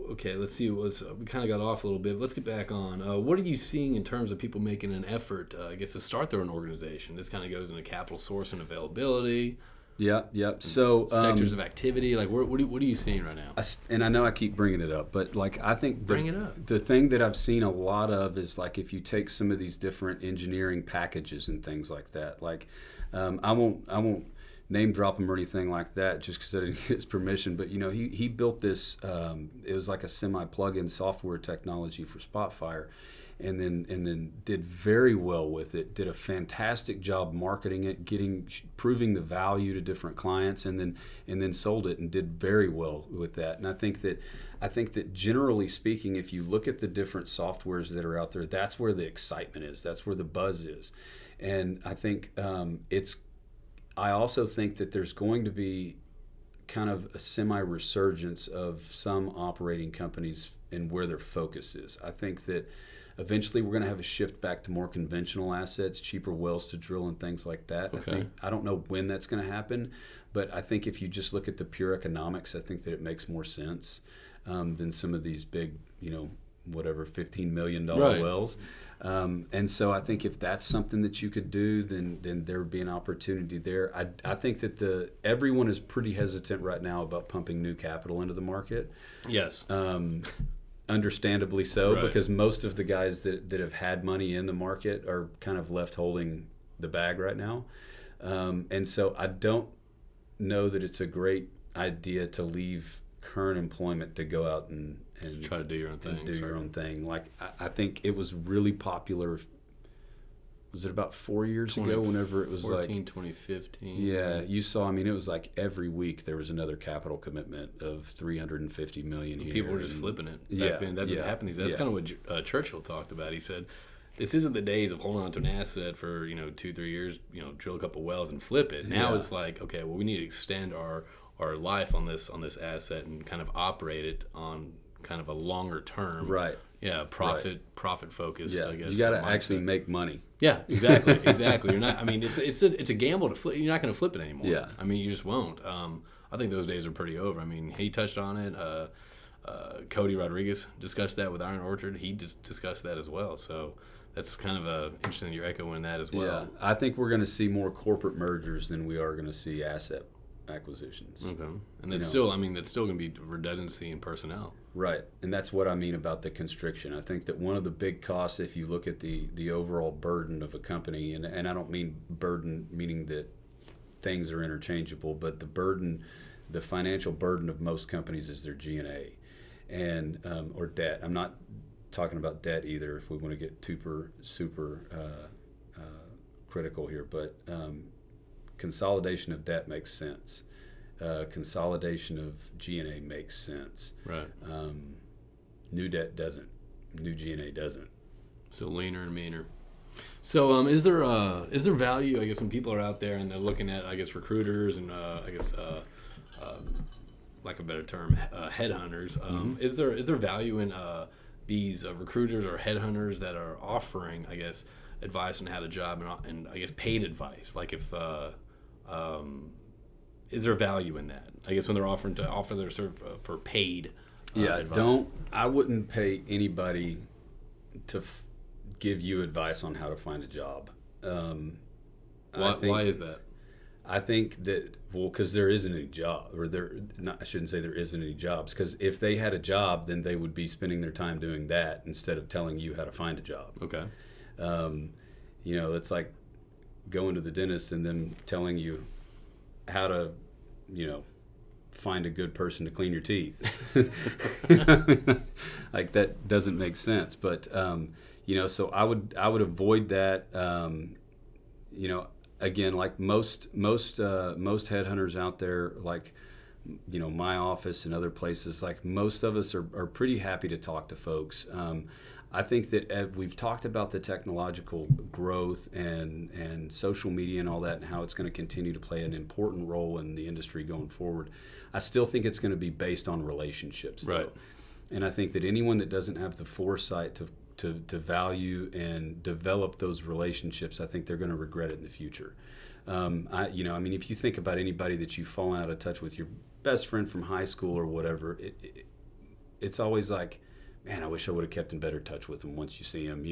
okay, let's see. We kind of got off a little bit. Let's get back on. What are you seeing in terms of people making an effort, to start their own organization? This kind of goes into capital source and availability. Yeah. So sectors of activity, like what are you seeing right now? And I know I keep bringing it up, but like I think the thing that I've seen a lot of is like if you take some of these different engineering packages and things like that. Like I won't name drop him or anything like that just because I didn't get his permission. But he built this. It was like a semi plug-in software technology for Spotfire. And then did very well with it. Did a fantastic job marketing it, proving the value to different clients, and then sold it and did very well with that. And I think that generally speaking, if you look at the different softwares that are out there, that's where the excitement is. That's where the buzz is. And I think I also think that there's going to be kind of a semi-resurgence of some operating companies and where their focus is. I think that eventually we're going to have a shift back to more conventional assets, cheaper wells to drill and things like that. Okay. I don't know when that's going to happen, but I think if you just look at the pure economics, I think that it makes more sense than some of these big, $15 million wells. And so I think if that's something that you could do, then there would be an opportunity there. I think that everyone is pretty hesitant right now about pumping new capital into the market. Yes. Understandably so, right. Because most of the guys that have had money in the market are kind of left holding the bag right now. And so I don't know that it's a great idea to leave current employment to go out and try to do your own thing. Your own thing. Like I think it was really popular. Was it about 4 years ago whenever it was 2015. Yeah, you saw, it was like every week there was another capital commitment of $350 million here. People were just flipping it. Back then, that didn't happen. That's kind of what Churchill talked about. He said, this isn't the days of holding on to an asset for 2-3 years, drill a couple wells and flip it. Now it's like, okay, well, we need to extend our life on this asset and kind of operate it on kind of a longer term. Right. Yeah, profit focused. Yeah, I guess you got to actually make money. Yeah, exactly. You're not. It's a gamble to flip. You're not going to flip it anymore. Yeah. You just won't. I think those days are pretty over. He touched on it. Cody Rodriguez discussed that with Iron Orchard. He just discussed that as well. So that's kind of interesting. You're echoing that as well. Yeah, I think we're going to see more corporate mergers than we are going to see asset acquisitions. Okay, and that's still going to be redundancy in personnel. Right, and that's what I mean about the constriction. I think that one of the big costs, if you look at the overall burden of a company, and I don't mean burden meaning that things are interchangeable, but the financial burden of most companies is their G&A and or debt. I'm not talking about debt either if we want to get super critical here, but consolidation of debt makes sense. Consolidation of G&A makes sense. Right. New debt doesn't. New G&A doesn't. So leaner and meaner. So is there value, I guess, when people are out there and they're looking at, I guess, recruiters and like a better term, headhunters? Is there value in these recruiters or headhunters that are offering, I guess, advice on how to job and I guess paid advice? Like if is there value in that? I guess when they're offering to offer their for paid. Advice. I wouldn't pay anybody to give you advice on how to find a job. Why is that? I think that because there isn't any job, or I shouldn't say there isn't any jobs. Because if they had a job, then they would be spending their time doing that instead of telling you how to find a job. Okay. It's like going to the dentist and them telling you how to, find a good person to clean your teeth. Like that doesn't make sense. But So I would avoid that. Again, like most headhunters out there, like my office and other places, like most of us are pretty happy to talk to folks. I think that we've talked about the technological growth and social media and all that, and how it's going to continue to play an important role in the industry going forward. I still think it's going to be based on relationships, though. Right. And I think that anyone that doesn't have the foresight to value and develop those relationships, I think they're going to regret it in the future. If you think about anybody that you've fallen out of touch with, your best friend from high school or whatever, it's always like, man, I wish I would have kept in better touch with them once you see them.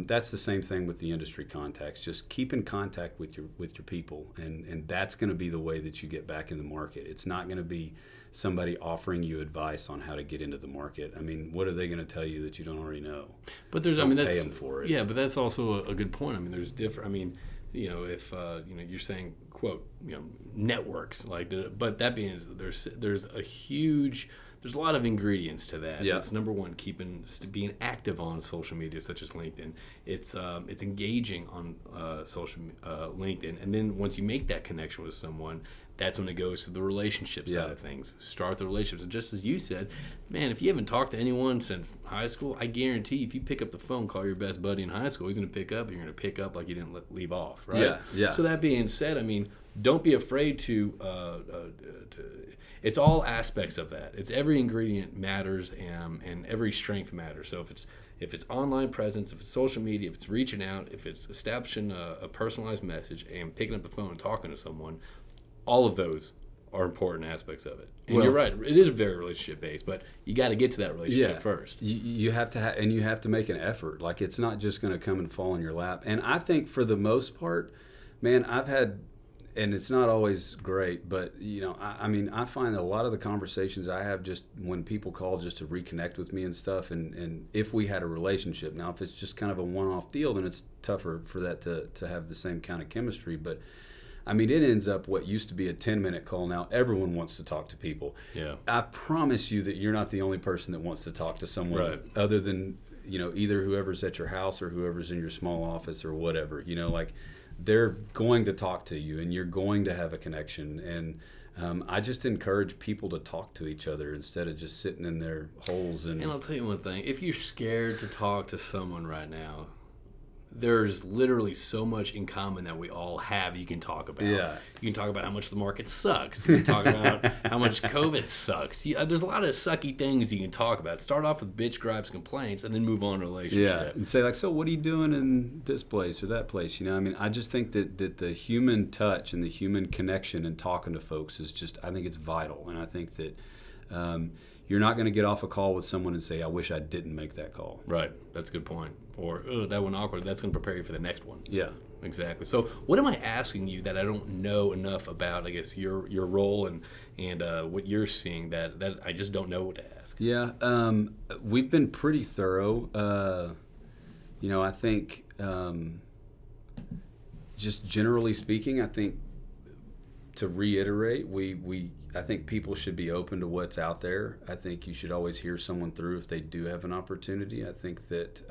That's the same thing with the industry contacts. Just keep in contact with your people, and that's going to be the way that you get back in the market. It's not going to be somebody offering you advice on how to get into the market. I mean, what are they going to tell you that you don't already know? But pay them for it. Yeah, but that's also a good point. I mean, there's different. I mean, if you're saying quote, networks like, but that being there's a lot of ingredients to that. Yeah. That's number one, being active on social media such as LinkedIn. It's engaging on social LinkedIn, and then once you make that connection with someone, that's when it goes to the relationship side of things. Start the relationships. And just as you said, man, if you haven't talked to anyone since high school, I guarantee if you pick up the phone, call your best buddy in high school, he's going to pick up, and you're going to pick up like you didn't leave off, right? Yeah. So that being said, I mean, don't be afraid to it's all aspects of that. It's every ingredient matters, and every strength matters. So if it's online presence, if it's social media, if it's reaching out, if it's establishing a personalized message and picking up the phone and talking to someone, all of those are important aspects of it. And you're right, it is very relationship based, but you got to get to that relationship first. You have to and you have to make an effort. Like, it's not just going to come and fall in your lap. And I think for the most part, man, I've had, and it's not always great, but I find that a lot of the conversations I have, just when people call just to reconnect with me and stuff, and if we had a relationship. Now, if it's just kind of a one-off deal, then it's tougher for that to have the same kind of chemistry. But I mean, it ends up what used to be a 10-minute call. Now everyone wants to talk to people. Yeah. I promise you that you're not the only person that wants to talk to someone other than, either whoever's at your house or whoever's in your small office or whatever. They're going to talk to you, and you're going to have a connection. And I just encourage people to talk to each other instead of just sitting in their holes. And I'll tell you one thing. If you're scared to talk to someone right now, there's literally so much in common that we all have you can talk about. Yeah. You can talk about how much the market sucks. You can talk about how much COVID sucks. There's a lot of sucky things you can talk about. Start off with bitch, gripes, complaints, and then move on to relationship. Yeah, and say like, so what are you doing in this place or that place? I just think that the human touch and the human connection and talking to folks is just, I think it's vital. And I think that you're not going to get off a call with someone and say, I wish I didn't make that call. Right. That's a good point. Or, that one awkward. That's going to prepare you for the next one. Yeah. Exactly. So what am I asking you that I don't know enough about, I guess, your role and what you're seeing that I just don't know what to ask? Yeah. We've been pretty thorough. I think just generally speaking, I think to reiterate, I think people should be open to what's out there. I think you should always hear someone through if they do have an opportunity. I think that,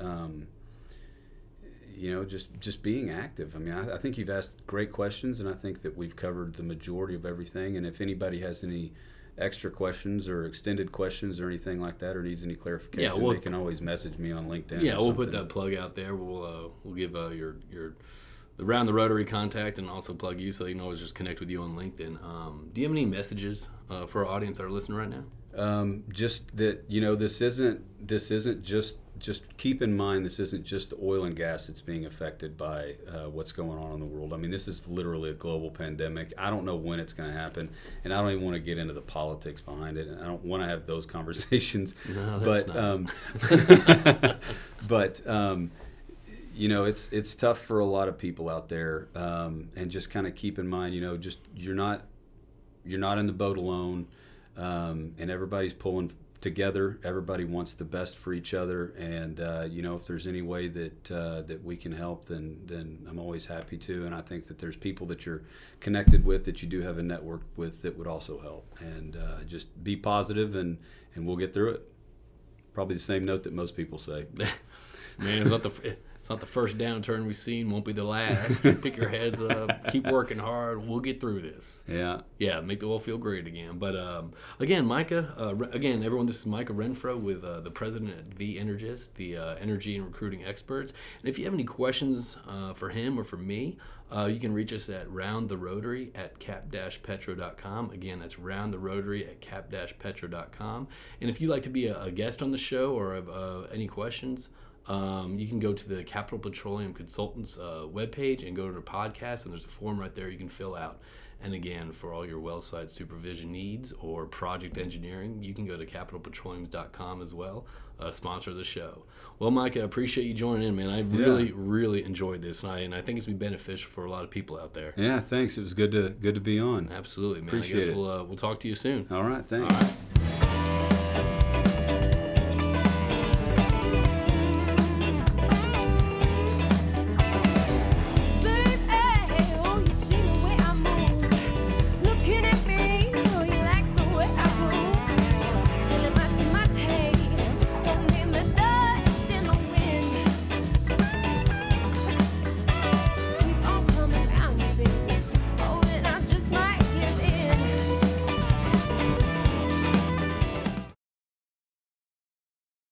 just being active. I mean, I think you've asked great questions, and I think that we've covered the majority of everything. And if anybody has any extra questions or extended questions or anything like that, or needs any clarification, they can always message me on LinkedIn. Yeah, we'll put that plug out there. We'll give your the Rotary contact, and also plug you so they can always just connect with you on LinkedIn. Do you have any messages for our audience that are listening right now? Just that, this isn't just keep in mind, this isn't just the oil and gas that's being affected by what's going on in the world. I mean, this is literally a global pandemic. I don't know when it's going to happen, and I don't even want to get into the politics behind it, and I don't want to have those conversations. No, that's but it's tough for a lot of people out there, and just kind of keep in mind, just you're not in the boat alone, and everybody's pulling together. Everybody wants the best for each other, and if there's any way that we can help, then I'm always happy to. And I think that there's people that you're connected with, that you do have a network with, that would also help. And just be positive, and we'll get through it. Probably the same note that most people say. Man, it's not the first downturn we've seen. Won't be the last. Pick your heads up. Keep working hard. We'll get through this. Yeah. Make the oil feel great again. But again, Micah. Again, everyone. This is Micah Renfro with the president at the Energists, the energy and recruiting experts. And if you have any questions for him or for me, you can reach us at roundtherotary at cap-petro.com. Again, that's roundtherotary at cap-petro.com. And if you'd like to be a guest on the show or have any questions, you can go to the Capital Petroleum Consultants webpage and go to the podcast, and there's a form right there you can fill out. And again, for all your well site supervision needs or project engineering, you can go to capitalpetroleums.com as well, sponsor the show. Well, Micah, I appreciate you joining in, man. I really enjoyed this, and I think it's been beneficial for a lot of people out there. Yeah, thanks. It was good to be on. Absolutely, man. Appreciate I guess we'll talk to you soon. All right, thanks. All right.